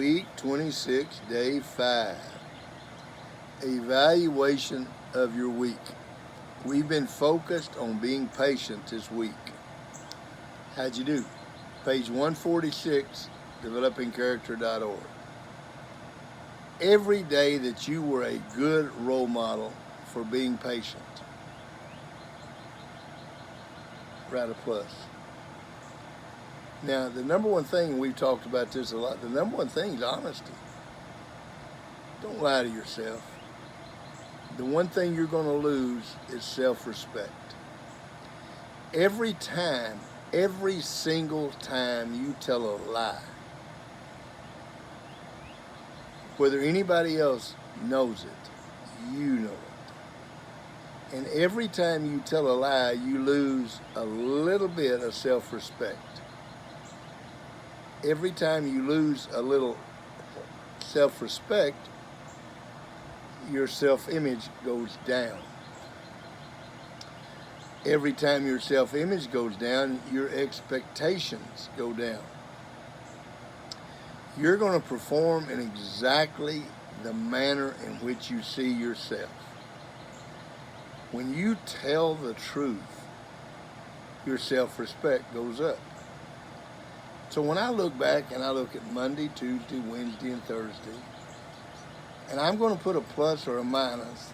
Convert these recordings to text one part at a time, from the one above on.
week 26, day 5. Evaluation of your week. We've been focused on being patient this week. How'd you do? Page 146, developingcharacter.org. Every day that you were a good role model for being patient, write a plus. Now, the number one thing, we've talked about this a lot, the number one thing is honesty. Don't lie to yourself. The one thing you're going to lose is self-respect. Every time, every single time you tell a lie, whether anybody else knows it, you know it. And every time you tell a lie, you lose a little bit of self-respect. Every time you lose a little self-respect, your self-image goes down. Every time your self-image goes down, your expectations go down. You're going to perform in exactly the manner in which you see yourself. When you tell the truth, your self-respect goes up. So when I look back and I look at Monday, Tuesday, Wednesday, and Thursday, and I'm going to put a plus or a minus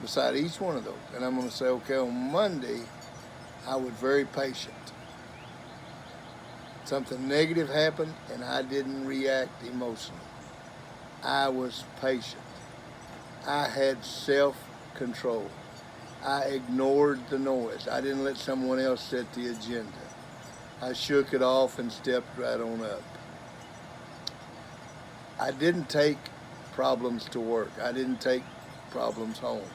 beside each one of those. And I'm going to say, okay, on Monday, I was very patient. Something negative happened and I didn't react emotionally. I was patient. I had self-control. I ignored the noise. I didn't let someone else set the agenda. I shook it off and stepped right on up. I didn't take problems to work. I didn't take problems home.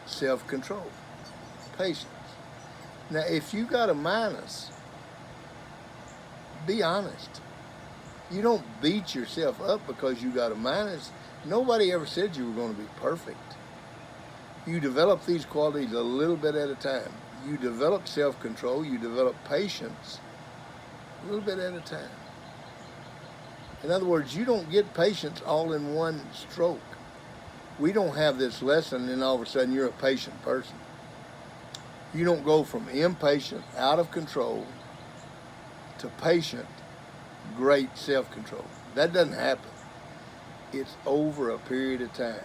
Self-control. Patience. Now, if you got a minus, be honest. You don't beat yourself up because you got a minus. Nobody ever said you were going to be perfect. You develop these qualities a little bit at a time. You develop self-control, you develop patience a little bit at a time. In other words, you don't get patience all in one stroke. We don't have this lesson and all of a sudden you're a patient person. You don't go from impatient, out of control, to patient, great self-control. That doesn't happen. It's over a period of time.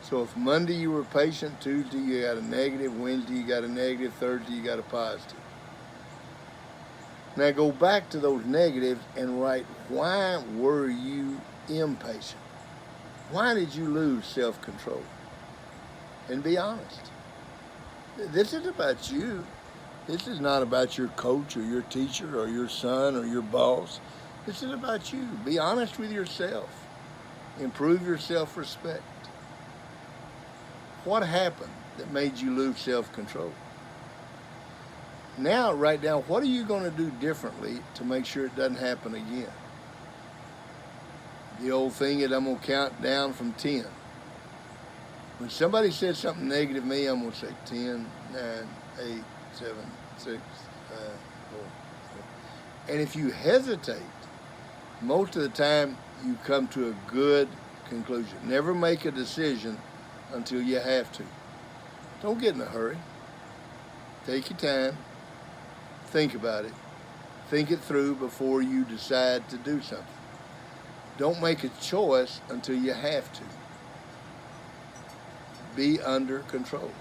So if Monday you were patient, Tuesday you got a negative, Wednesday you got a negative, Thursday you got a positive. Now go back to those negatives and write, why were you impatient? Why did you lose self-control? And be honest. This is about you. This is not about your coach or your teacher or your son or your boss. This is about you. Be honest with yourself. Improve your self-respect. What happened that made you lose self-control? Now write down, what are you going to do differently to make sure it doesn't happen again? The old thing is I'm going to count down from 10. When somebody says something negative to me, I'm going to say 10, 9, 8, 7, 6, 5, 4, 3. And if you hesitate, most of the time you come to a good conclusion. Never make a decision until you have to. Don't get in a hurry. Take your time. Think about it. Think it through before you decide to do something. Don't make a choice until you have to. Be under control.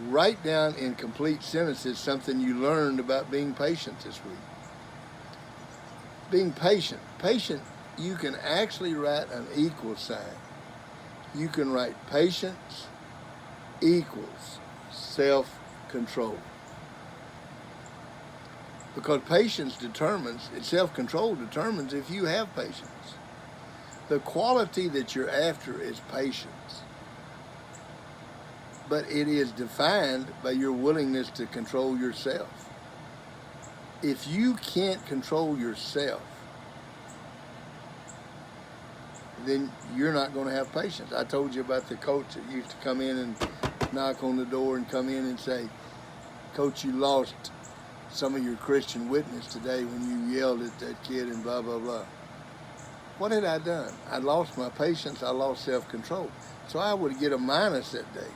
Write down in complete sentences something you learned about being patient this week. Being patient. Patient, you can actually write an equal sign. You can write patience equals self-control. Because patience determines, self-control determines if you have patience. The quality that you're after is patience. But it is defined by your willingness to control yourself. If you can't control yourself, then you're not going to have patience. I told you about the coach that used to come in and knock on the door and come in and say, "Coach, you lost some of your Christian witness today when you yelled at that kid and blah, blah, blah. What had I done? I lost my patience. I lost self-control. So I would get a minus that day.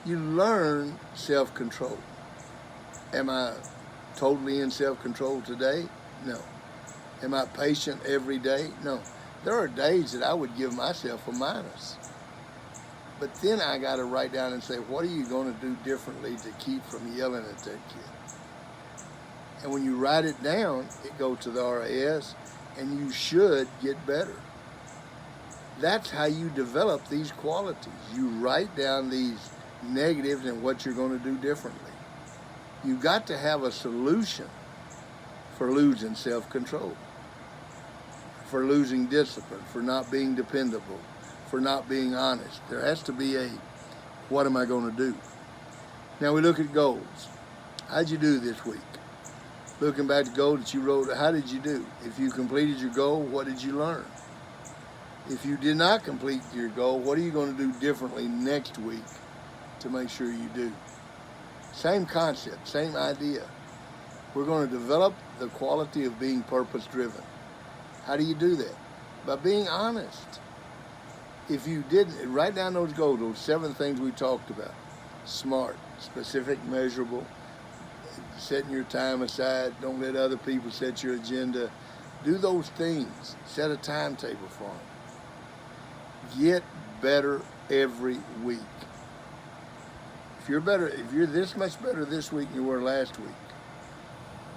You learn self-control. Am I totally in self-control today? No. Am I patient every day? No. There are days that I would give myself a minus. But then I got to write down and say, what are you going to do differently to keep from yelling at that kid? And when you write it down, it goes to the RAS, and you should get better. That's how you develop these qualities. You write down these negatives and what you're going to do differently. You've got to have a solution for losing self-control, for losing discipline, for not being dependable, for not being honest. There has to be a, what am I going to do? Now we look at goals. How'd you do this week? Looking back to goals that you wrote, how did you do? If you completed your goal, what did you learn? If you did not complete your goal, what are you going to do differently next week to make sure you do? Same concept, same idea. We're going to develop the quality of being purpose-driven. How do you do that? By being honest. If you didn't, write down those goals, those 7 things we talked about. SMART, specific, measurable, setting your time aside, don't let other people set your agenda. Do those things. Set a timetable for them. Get better every week. If you're this much better this week than you were last week,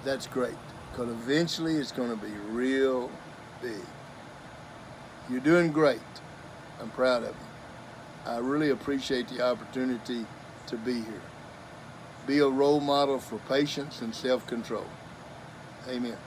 that's great. Because eventually it's going to be real big. You're doing great. I'm proud of you. I really appreciate the opportunity to be here. Be a role model for patience and self-control. Amen.